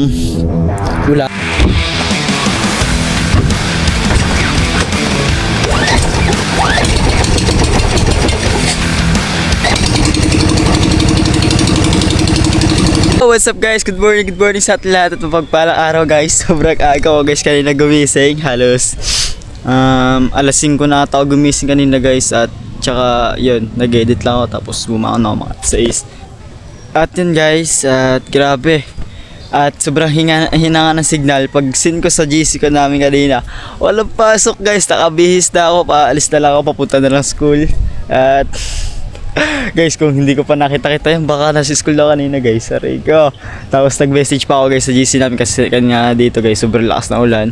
Wala. What's up guys? Good morning sa ating lahat at mapagpalang araw guys. Sobrang aga ko guys kanina gumising. Halos alas 5 na ata ako gumising kanina guys. At tsaka yun, nag-edit lang ako tapos bumangon ako mga 6. At yun guys, at grabe. At sobrang hinanga ng signal. Pag sin ko sa GC ko namin kanina, walang pasok guys, nakabihis na ako. Paalis na lang ako, papunta na lang school. At guys, kung hindi ko pa nakita-kita yan, baka nasa school na kanina guys. Sorry ko. Tapos nag-message pa ako guys sa GC namin kasi kanya dito guys, sobrang lakas na ulan.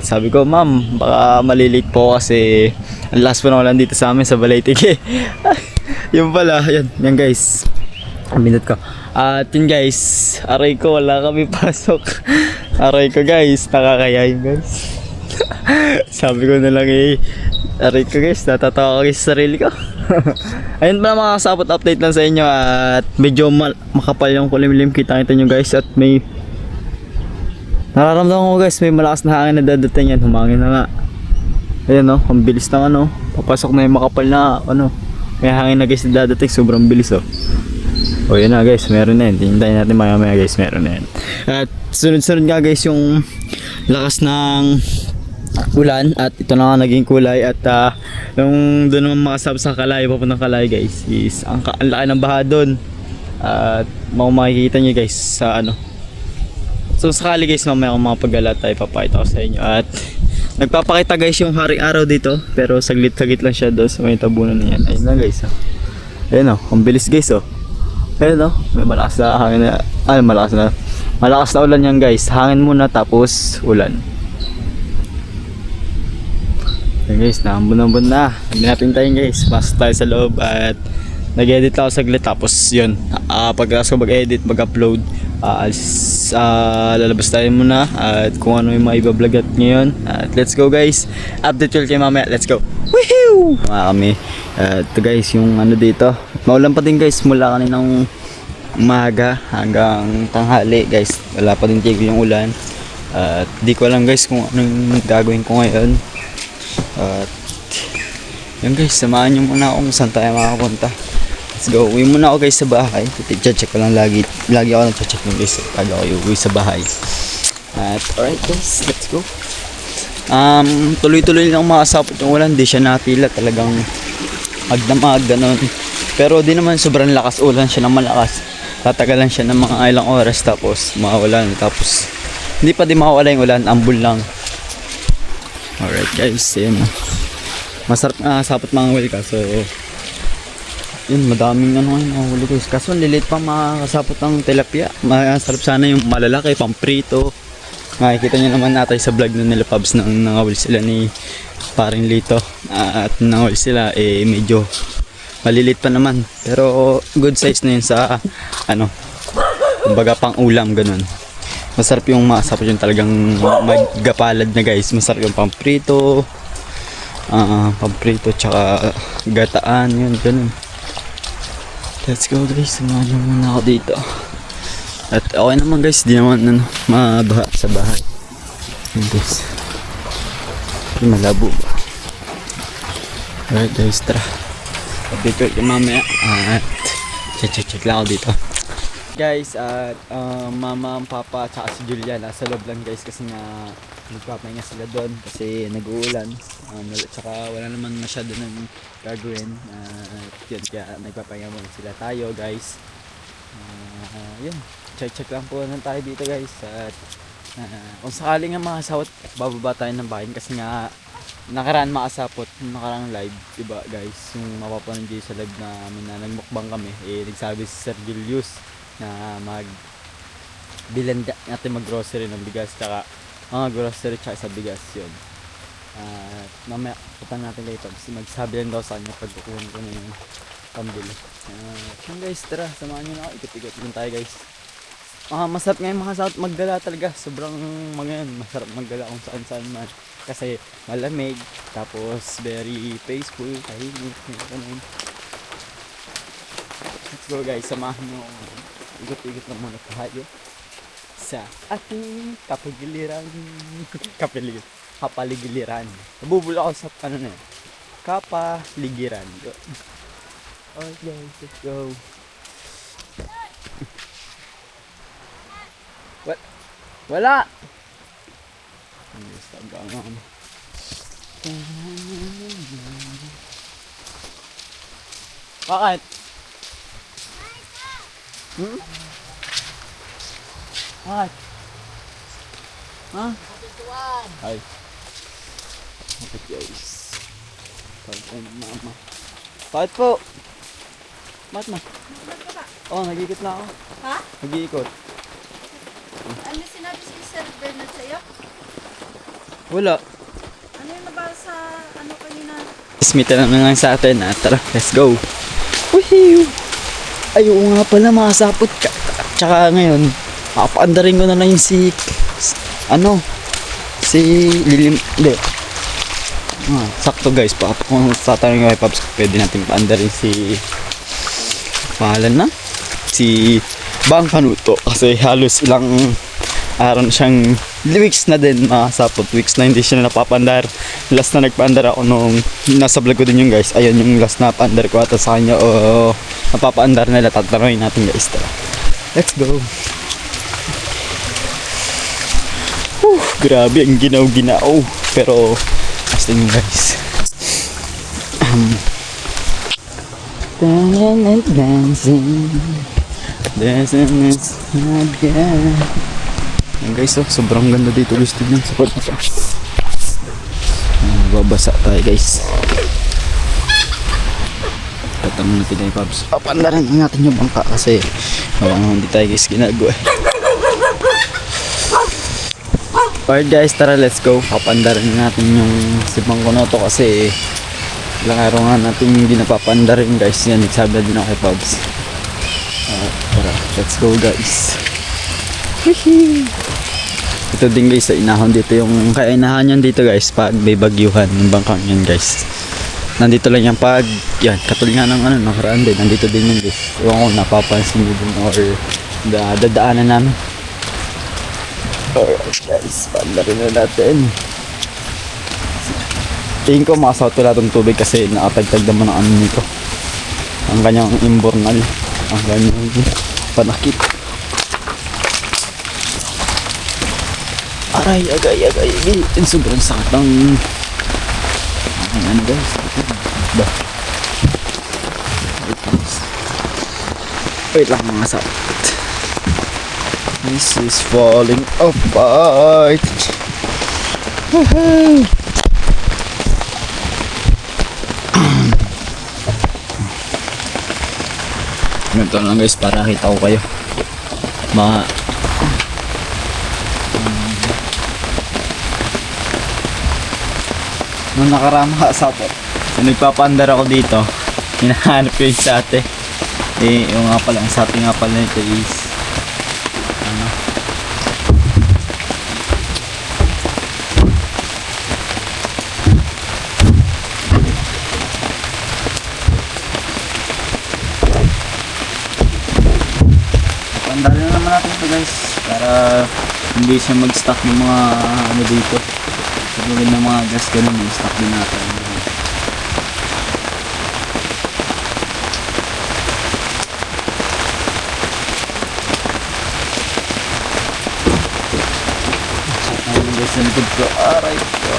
Sabi ko, ma'am, baka malilate po kasi ang last pa na ulan dito sa amin sa Balaytigi. Yung pala, yan guys. Minute ko. At yun guys, aray ko, wala kami pasok. Aray ko guys, nakakaya yun guys. Sabi ko na lang aray ko guys, natatawa ko sa sarili ko. Ayun pala mga kasabot, update lang sa inyo. At medyo makapal yung kulimlim, kita nyo guys. At may nararamdaman ko guys, may malakas na hangin na dadating yan. Humangin na nga. Ayan no, ang bilis ng ano. Papasok na yung makapal na ano. May hangin na guys na dadating, sobrang bilis oh. O yun na guys, meron na yun. Hintayin natin maya guys, meron na yun. At sunod-sunod nga guys yung lakas ng ulan. At ito na nga naging kulay. At yung doon naman makasab sa Kalay, papuntang Kalay guys, is ang laki ng baha doon. At makikita nyo guys sa ano. So sakali guys, mamaya kung makapagala tayo, papakita ko sa inyo. At nagpapakita guys yung haring araw dito, pero saglit-saglit lang siya doon sa may tabunan na yan. Ayun na guys oh. Ayun oh, ang bilis guys oh. Ayun oh, may malakas na hangin na. Malakas na ulan yan guys. Hangin muna tapos ulan. Ayun guys, naambon-ambon na. Hindi natin tayo guys, pasok tayo sa loob. At nag-edit ako saglit. Tapos yun, pagkatapos ko mag-edit, mag-upload, lalabas tayo muna. At kung ano yung mga iba-vlog at ngayon. At let's go guys, update ulit kayo mamaya. Let's go. Woohoo! Mga kami. Ito guys, yung ano dito, maulan pa din guys mula kaninang umaga hanggang tanghali guys. Wala pa din tigil yung ulan. At di ko alam guys kung anong gagawin ko ngayon. At yun guys, samahan nyo muna ako kung saan tayo makapunta. Let's go. Uwi muna ako guys sa bahay. Check ko lang lagi ako nag-check nyo guys pag ako uwi sa bahay. At alright guys, let's go. Tuloy-tuloy lang makasapot yung ulan. Di siya natila, talagang magdamag ganun. Pero di naman sobrang lakas ulan siya ng malakas. Tatagalan siya ng mga ilang oras tapos mawalan. Tapos hindi pa din mawala yung ulan, ambul lang. Alright guys, yun. Masarap na sapot mga huli ka. So yun, madaming ano ngayon mga huli guys. Kaso lilit pa makasapot ng tilapia. Masarap sana yung malalaki, pamprito. Makikita nyo naman natin sa vlog na nila Pubs nang nangawil sila ni Paring Lito. At nangawil sila medyo malilit pa naman. Pero good size na yun sa ano, kumbaga pang ulam ganun. Masarap yung masarap yung talagang maggapalad na guys. Masarap yung pamprito, tsaka gataan yun ganun. Let's go guys, samahan nyo muna ako dito. At okay naman guys, di naman mabaha sa bahay. Yun guys, malabo ba? Alright guys, tara. Update ko yung mamaya. At check lang ako dito guys. At mama, papa, tsaka si Julia nasa loob lang guys kasi nga nagpapahinga sila doon kasi nag-uulan. Tsaka wala naman masyado ng gagawin. Yun, kaya nagpapahinga muna sila. Tayo guys, yun, check lang po lang tayo dito guys. At kung sakaling nga makasawat, bababa tayo ng bahay kasi nga nakaraan makasapot, nakarang live, diba guys, yung mapapanood dito sa live namin na nagmukbang kami, nagsabi si Sir Julius na bilanda natin mag-grocery ng bigas tsaka grocery tsaka sa bigas yun. Mamaya putang natin kayo kasi magsabi lang daw sa kanya pag kukunin ko na yung pambili. Yun guys, tara, samahan nyo na ako, ikot-ikot din tayo guys. Masarap ngayon makasawat maggala talaga, sobrang masarap maggala kung saan man kasi malamig tapos very peaceful, tahimik ganun. Let's go guys, samahan nyo, ikot-ikot lang muna tayo. sa ating kapaligiliran. Nabubula ako sa ano na yun. Kapaligiran. Okay, let's go. Wala! Bakit? Bakit? Ha? Ay. Bakit guys? Pagkay ng mama. Bakit po? Bakit ma? Oo, nag-iikot na ako. Ha? Nag-iikot. Ano sinabi si Sir Bernard sa'yo? Wala. Ano yung nabasa ano kanina? Smita na lang sa atin. Tara, let's go. Woohoo! Ay, oo nga pala, makasapot ka. Tsaka ngayon, papaandarin ko na lang yung si Lilim, hindi. Sakto guys, kung tatanungin ko kay Pops, pwede natin paandarin si, pangalan na? Si Bang Kanuto. Kasi halos ilang araw na siyang, weeks na din makasapot. Weeks na hindi siya napapandar. Last na nagpaandar ako nung nasa vlog ko din yung guys. Ayun yung last na paandar ko ata sa kanya o napapaandar nila. Tatanungin natin guys. Tara. Let's go. Grabe ang ginaw-ginaw. Pero basta nyo guys. Dancing. Dancing is not good. Yan guys, sobrang ganda dito guys. Tignan sa pagkaka. Babasa tayo guys. Tatanong natin kay Pops. Papandaran natin yung bangka kasi hindi tayo guys ginagawa. Alright guys, tara let's go. Papandarin natin yung si Bang Kanuto kasi ilang araw nga natin hindi napapandarin guys. Yan, nagsabi din ako kay Pops. Tara, let's go guys. Ito din guys, sa inahon dito yung kainahan yan dito guys pag may bagyuhan yung bangkang yan guys. Nandito lang yan pag yan, katulad nga ng nakaraan din, nandito din yun guys. Ewan ko napapansin nyo din or dadaanan namin. Alright guys, pandarin na natin. Tingin ko makasawat wala itong tubig kasi nakatagtag naman ang nito. Ang kanyang imbornal. Ang kanyang panakit. Aray, agay. Sobrang sakit ng guys. Ba? Wait lang mga sakit. This is falling apart. Woohoo! Ganito lang guys para kita ko kayo. Nung nakarama sa po, nagpapandar ako dito. Hinahanap ko yung sate. Yung nga pala, ang sate nga pala nito is pandarin na naman natin ito guys para hindi siya mag-stock ng mga dito. Pagawin ng mga gas ganun, i-stock din natin. Ayun guys, ang likod ko. Aray ko.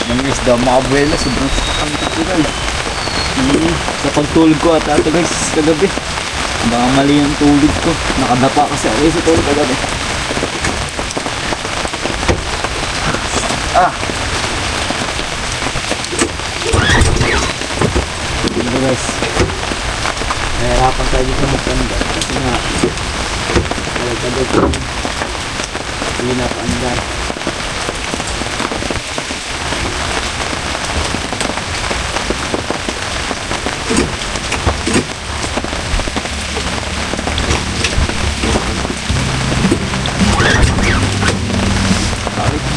Yan guys, daw mga abuela, sobrang sakang dito guys. Sa pagtulog ko at ito guys, kagabi. Baka mali yung tulog ko. Nakadapa kasi ako sa tulog kagabi. Ito guys, nahirapan tayo dito magpanda kasi nga kagabi ko hindi napanda.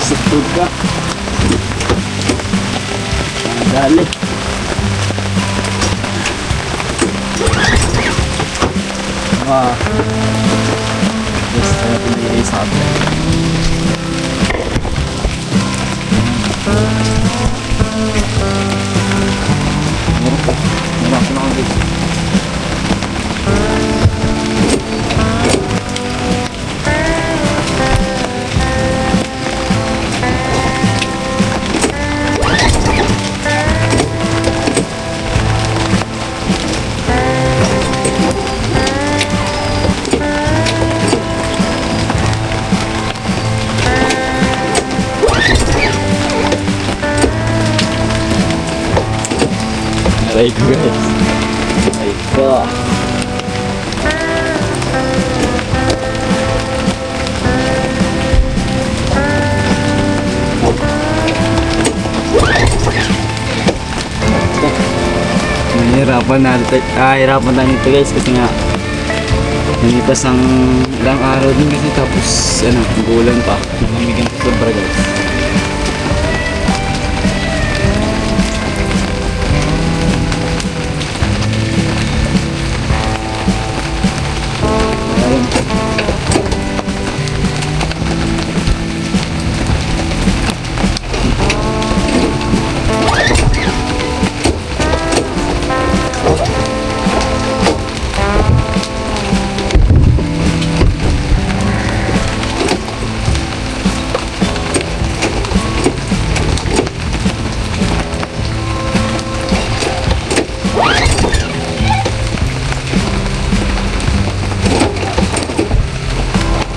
Sa tulog ka. Dali. Wah. Yes, pinili sa atin. Meron pa. Meron pa lang dito. Aray ko guys. Aray ko. Hirapan na nito guys kasi nga nalipas ng ilang araw din kasi tapos ano, gulan pa. Namigan pa sobra guys.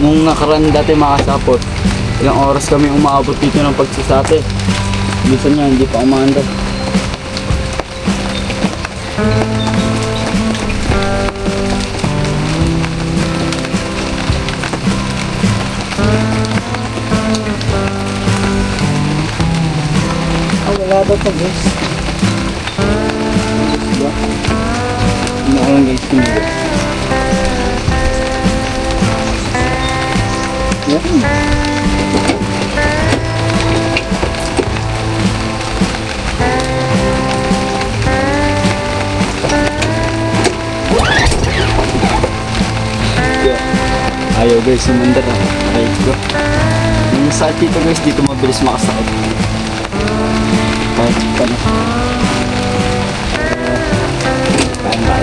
Nung nakaraan dati mga kasapot, ilang oras kami umaabot dito ng pagsisate. Minsan nga hindi pa umaandar. Wala daw pa guys. Diba? Ano ko lang guys kinigo. Ayaw guys, sumandar ako. Ay ko. Yung sakit dito guys, dito mabilis makasakit. Kahit pa na. Kaya.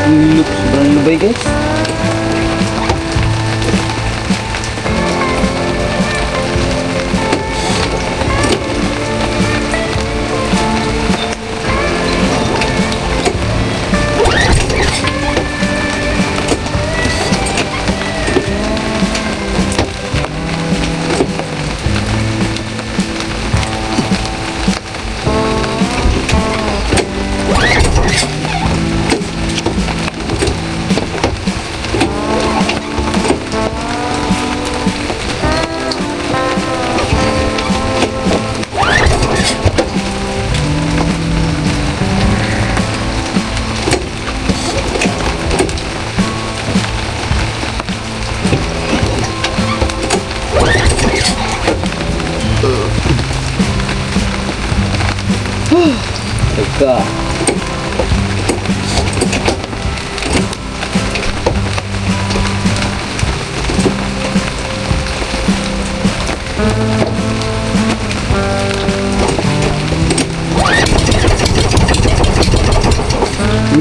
Ang look, sobrang lubay guys. Teka.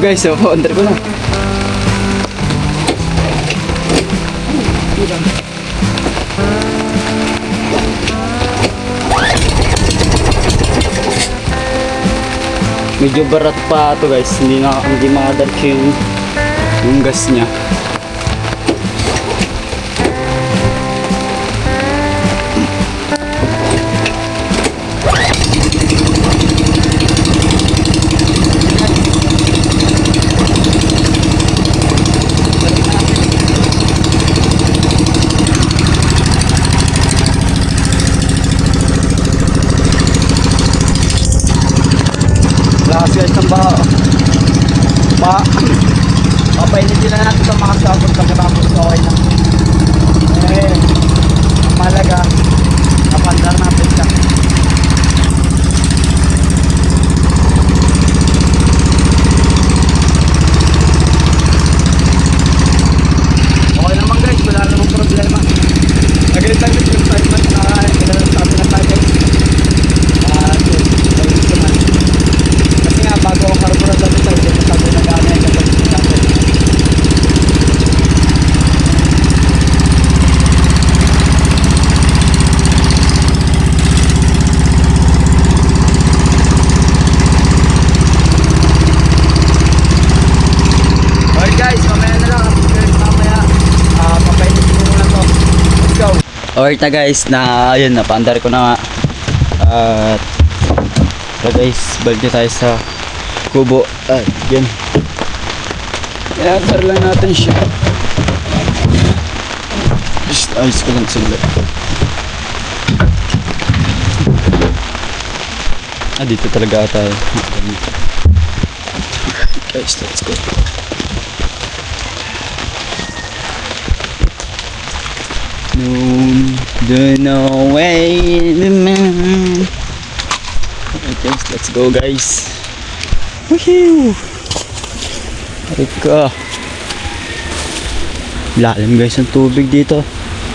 Guys, so under ko na. Medyo barat pa ito guys, hindi makadiretso yung gas niya. Guys, ng papainitin na natin itong mga sabon pagkatapos okay na. Malaga napandar natin siya. Again, tayo yung 5 months na kailangan sa atin na tayo guys. Yun, tayo gusto man. Kasi nga, bago ako carburetor dati tayo, hindi masabi na gano'n yung kapag natin. Alright guys, mamaya na lang. Mamaya, papainit ko muna to. Let's go. Alright na guys, ayun, napaandar ko na nga. At guys, balik na tayo sa kubo. At yan. Iaandar lang natin siya. Just ayos ko lang sila. Dito talaga tayo. Guys, let's go. No, do no way, man. Okay, let's go, guys. Woohoo! Arika. Lalim guys ang tubig dito.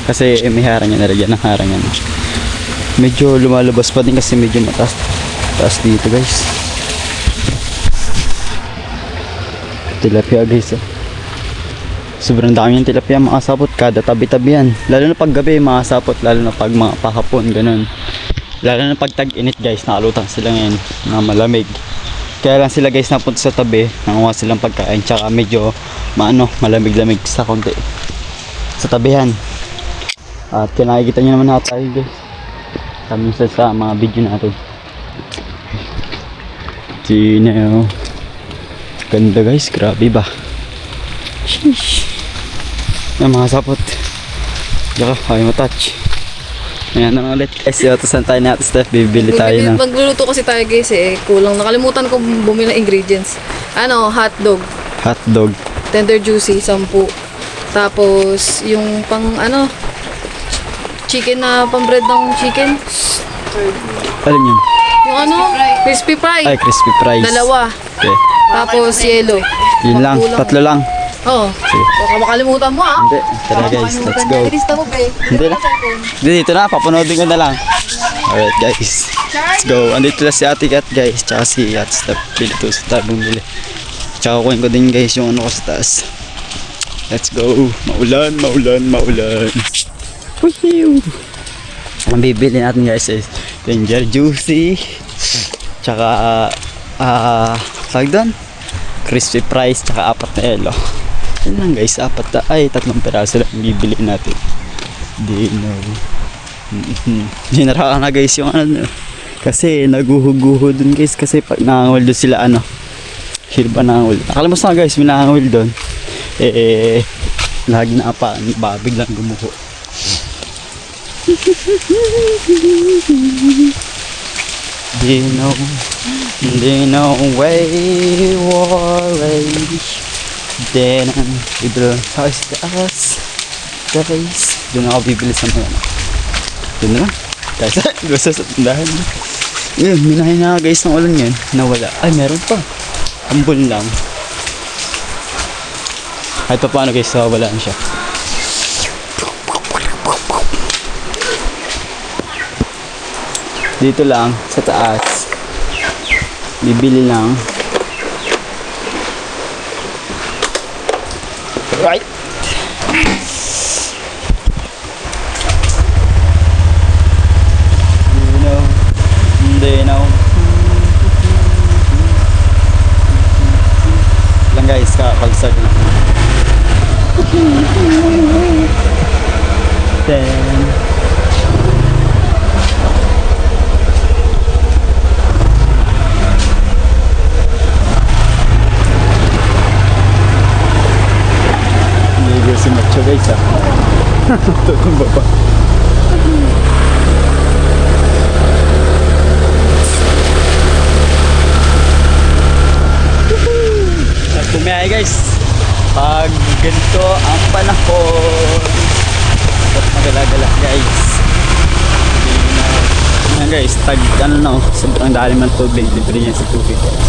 Kasi may harang yan, nalagyan ng harang yan. Medyo lumalabas pa din kasi medyo mataas. Taas dito guys. Tilapia guys. Sobrang dami yung tilapia makasapot kada tabi-tabi yan. Lalo na pag gabi makasapot, lalo na pag mga pahapon ganun. Lalo na pag tag-init guys, nakalutang sila ngayon na malamig. Kaya lang sila guys napunta sa tabi, nanguha silang pagkain, tsaka medyo malamig-lamig sa konti sa tabihan. At kinakikita nyo naman tayo guys kami sa mga video natin. Sino? Ganda guys, grabe ba? Sheesh. Yan mga sapot. Diyan ka, ayaw matouch. Ayan na ulit. Ito saan tayo natin Steph, bibili tayo ng... Magluluto kasi tayo guys kulang. Nakalimutan ko bumili ng ingredients. Hotdog. Hotdog. Tender juicy, 10. Tapos yung pang chicken na pang-bread ng chicken. Alin yun? Yung crispy fry. Ay, crispy fries. 2. Okay. Tapos yellow. Yun lang, 3 lang. Oo. Sige. Baka makalimutan mo Hindi, tara guys, let's go. Ilista mo be. Hindi na. Hindi, dito na, papunodin ko na lang. Alright guys, let's go. Andito na si Ate Kat guys, tsaka si Ate Steph. Pili to sa tabi bumili. Tsaka kuhin ko din guys yung ko sa taas. Let's go. Maulan, maulan, maulan. Woohoo! Ang bibili natin guys is Tender Juicy. Tsaka, tawag doon? Crispy fries, tsaka 4 na yelo. Yan lang guys, 3 piraso lang bibili natin. Hinara na guys yung kasi naguhuguho dun guys, kasi pag nangangawil dun sila hirba nangangawil. Nakalimusta na guys, may nangangawil dun. Lagi na pa, babig lang gumuho. No way, worry. Then, dito sa taas. Guys, doon ako bibili sa mga doon na lang. Guys, gusto sa tindahan. Yun, minahin na guys ng ulan yun. Nawala. Ay, meron pa. Ambol lang. Kahit pa paano guys, wala na siya. Dito lang, sa taas. Bibili lang. Right. Lang guys, kapag-start na. Then si Macho guys tutong baba. At bumiyahe guys pag ganito ang panahon at magala-gala guys. Yan guys, sobrang dalim ng tubig, libre yan sa tubig guys.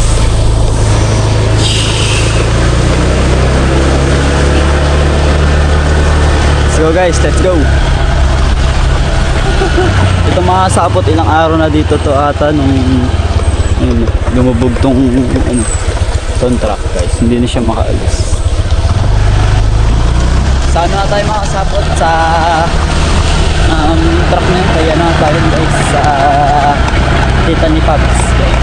Let's go guys, let's go. mga sapot, ilang araw na dito to ata nung yun, lumubog tong ano, ton truck guys. Hindi na siya makaalis. Saan na tayo mga sapot sa truck na yun. Kaya na tayo guys sa kita ni Pops guys.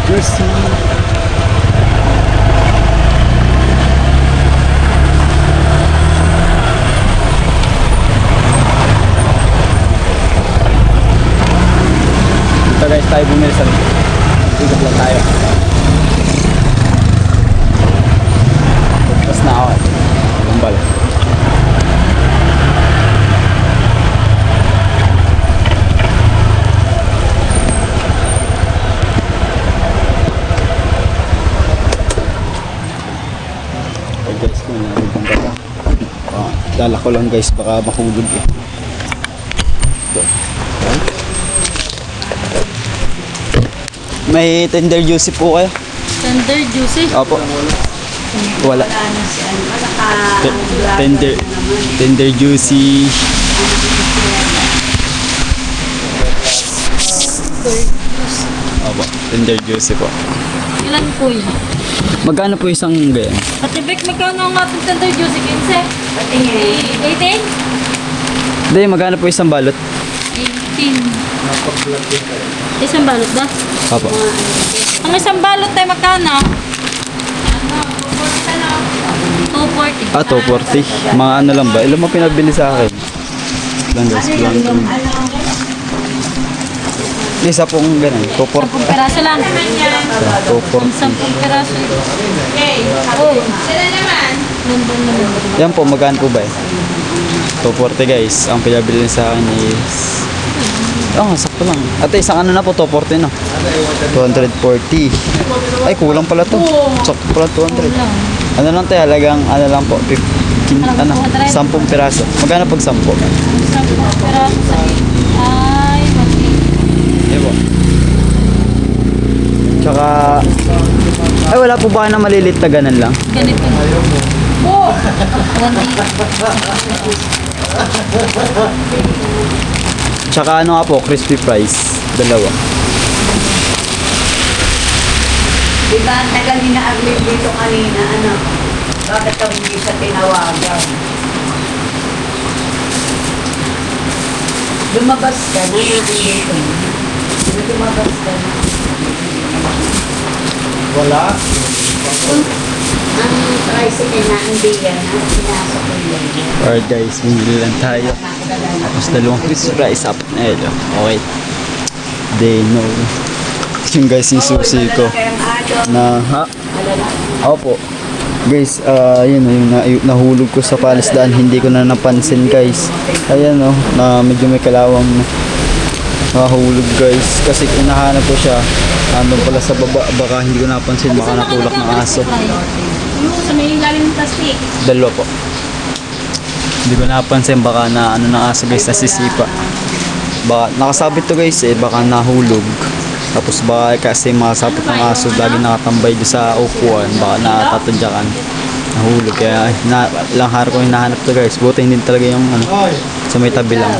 Juicy. Dito guys tayo bumili sa ikot lang tayo. Tapos na ako. Lumbal. Guys, kung nalibang baka dala ko lang guys, baka mahulog eh. Ito. May tender juicy po kayo? Tender juicy. Opo. Wala. Tender juicy. Opo, tender juicy po. Ilan po yun? Magkano po isang ganyan? Ate Beck, magkano ang ating tender juicy? 15? 18? Hindi, magkano po isang balot? 18. Isang balot ba? Opo. Ang isang balot tayo magkano? 240. Ah, 240. Mga ano lang ba? Ilan mo pinabili sa akin? Lang guys, lang. Isa pong ganun, 240. 10 peraso lang. 240. 10 peraso. Oh. Nandun naman. Yan po, magkano po ba eh? 240 guys. Ang pinabili sa akin is... Oh, sakto lang. Ate, isang ano na po, 240 na. 240. Ay, kulang pala to. Sakto pala 200. Ano lang tayo, halagang ano lang po, 15, ano, 10 piraso. Magkano pag 10? 10 peraso sa ay, mati. Yan po. Tsaka, ay wala po ba kayo na malilit na ganun lang? Ganito. Oh! 1 Tsaka ano nga po, crispy fries. Dalawa. Diba, ang tagal ni na-agree dito kanina, ano? Bakit ka hindi siya tinawagan? Lumabas ka na, nandito. Lumabas ka na. Wala. Ang tricycle na, hindi yan, pinasok ko yan. Alright guys, bumili lang tayo. Tapos dalawang crispy fries up na ito. Okay. They know. Yung guys, yung susi ko. Na, ha? Opo. Guys, yun, yung nahulog ko sa palisdaan, hindi ko na napansin guys. Ayan o, na medyo may kalawang nahulog guys. Kasi inahanap ko siya, andun pala sa baba, baka hindi ko napansin, baka natulak ng aso. Yung sa may ilalim ng plastic. Dalawa po. Hindi ko napansin, baka na ano ng aso guys, nasisipa. Baka, nakasabit to guys eh, baka nahulog. Tapos baka kasi masapot ng aso, lagi nakatambay doon sa upuan, baka natatadyakan. Nahulog, kaya lang haro ko hinahanap to guys. Buti hindi talaga yung ano, sa may tabi lang.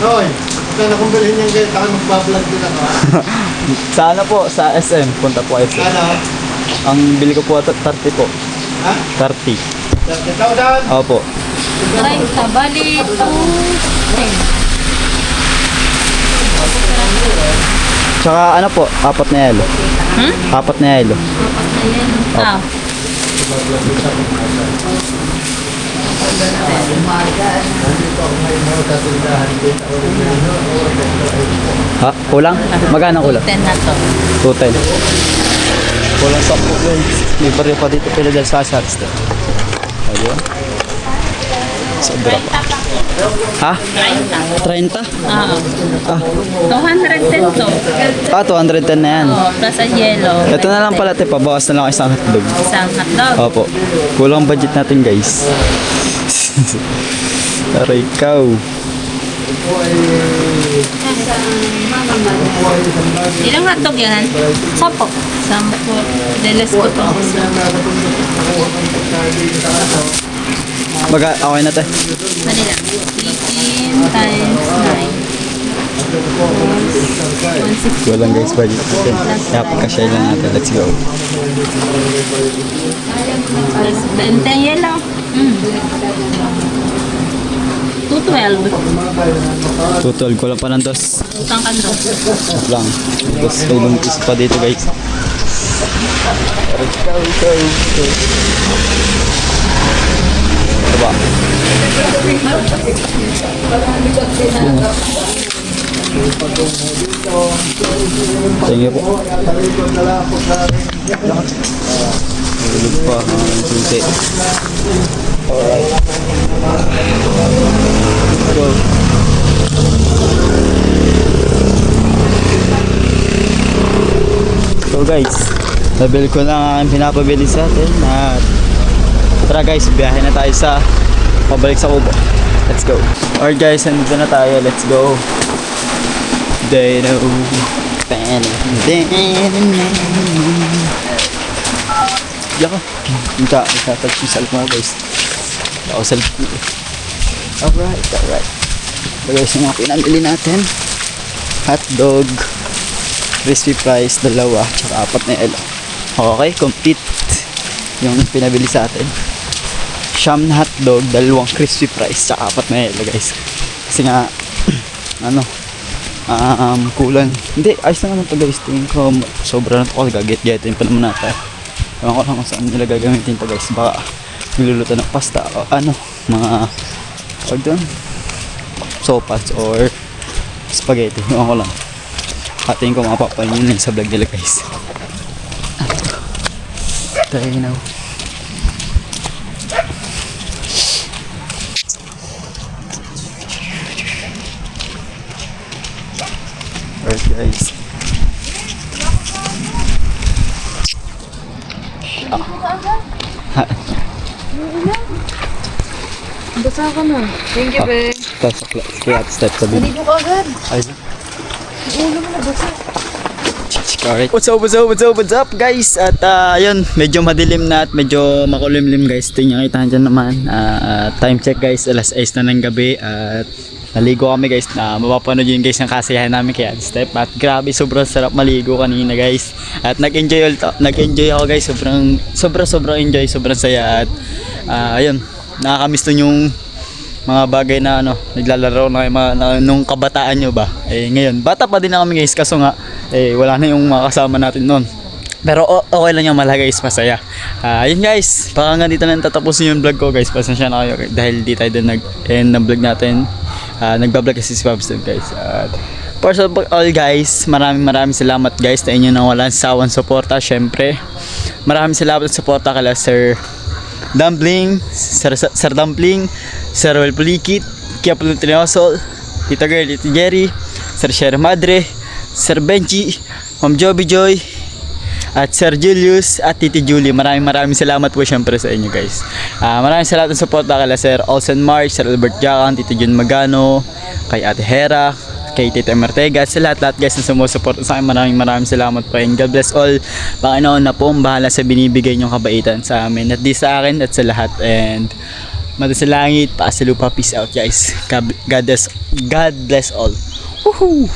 Hoy, kaya kung bilhin niyan kayo, taka magbablog din ako. Sa ano po, sa SM, punta po SM. Ano? Ang bili ko po 30 po. Ha? 30. Ikaw daw? Opo. 30, bali 210. Tsaka ano po, 4 na yelo. 4 na yelo. Ayan. Ah. Ha? Kulang? Magkano kulang? 10 na to. 210. Kulang 10 guys. May baril pa dito pila dyan sa shots. Ayun. Sobra pa. Ha? 30? Oo. Ah, 210 to. 210 na yan. Oh, plus a yellow. Ito na lang pala, te. Pabawas na lang isang hotdog. Isang hotdog. Opo. Kulang budget natin, guys. Aray, ikaw. Sa mga nakuha yung isang bag. Ilang hotdog yan? 10. 10. Deles ko to. Tapos na nakatulog nakuha ng pagkain dito sa ano. Baga, okay na tayo. Manila. 18 times 9. 160. Walang guys, budget natin. Kaya pagka-share lang natin. Let's go. Plus 20 yan lang. 212. 212 ko lang pa ng dos. Utang ka doon. Wait lang. Tapos may lumpis pa dito guys. Ito ba? Thank you po. Nagulog pa ang sunti. Alright. Go. So guys, nabili ko na ang pinapabili sa atin at tara guys, biyahe na tayo sa pabalik sa Kubo. Let's go. Alright guys, nandito na tayo. Let's go. They know. Yako. Itatag yung cellphone mo guys. Ako cellphone. Alright. So guys, yung mga pinamili natin. Hotdog, crispy fries, 2, tsaka 4 na elo. Okay, complete yung pinabili sa atin. Siyam na hotdog, 2 crispy fries, tsaka 4 na elo guys. Kasi nga, kulang. Hindi, ayos na naman to guys. Tingin ko, sobra na to kasi gagit-gitin pa naman natin. Ewan ko lang kung saan nila gagamitin to guys. Baka niluluto ng pasta o mga pag doon, sopas or spaghetti. Ewan ko lang. Hatiin ko mapapain yun lang sa vlog nila guys. Tayo na. Alright guys. Basa ka na. Thank you, be. Tapos kaya step sabi. Naligo ka agad. Ayun. Ulo mo na basa. Alright. What's up guys? At ayun, medyo madilim na at medyo makulimlim guys. Ito yung nakita dyan naman. Time check guys, alas 6 na ng gabi. At naligo kami guys, na mapapanood yun guys ng kasiyahan namin kaya step. At grabe, sobrang sarap maligo kanina guys. At nag-enjoy ako guys, sobrang enjoy, sobrang saya. At ayun, nakakamiss to yung mga bagay na naglalaro na kayo nung kabataan nyo ba. Ngayon, bata pa din na kami guys, kaso nga wala na yung mga kasama natin noon. Pero okay lang yung malaga guys, masaya. Ayun guys, baka nga dito na tatapusin yung vlog ko guys. Pasensya na kayo dahil di tayo din nag-end ng vlog natin. Nagbablog kasi si Pabs din guys. First of all guys, maraming salamat guys sa inyo nang walang sawang suporta. Syempre, maraming salamat sa suporta kala Sir Dumpling, Sir Dumpling, Sir Roel Pulikit, Kia Pulutrinosol, Tita Girl, Tita Jerry, Sir Sher Madre, Sir Benji, Ma'am Joby Joy, at Sir Julius at Titi Julie. Maraming salamat po syempre sa inyo guys. Maraming salamat sa support kala Sir Olsen March, Sir Albert Jacan, Tito Jun Magano, kay Ate Hera, kay Tita Martega, sa lahat guys na sumusuporta sa akin. Maraming salamat po and God bless all. Panginoon na po ang bahala sa binibigay niyong kabaitan sa amin at di sa akin at sa lahat. And mata sa langit, paas sa lupa, peace out guys. God bless all. Woohoo!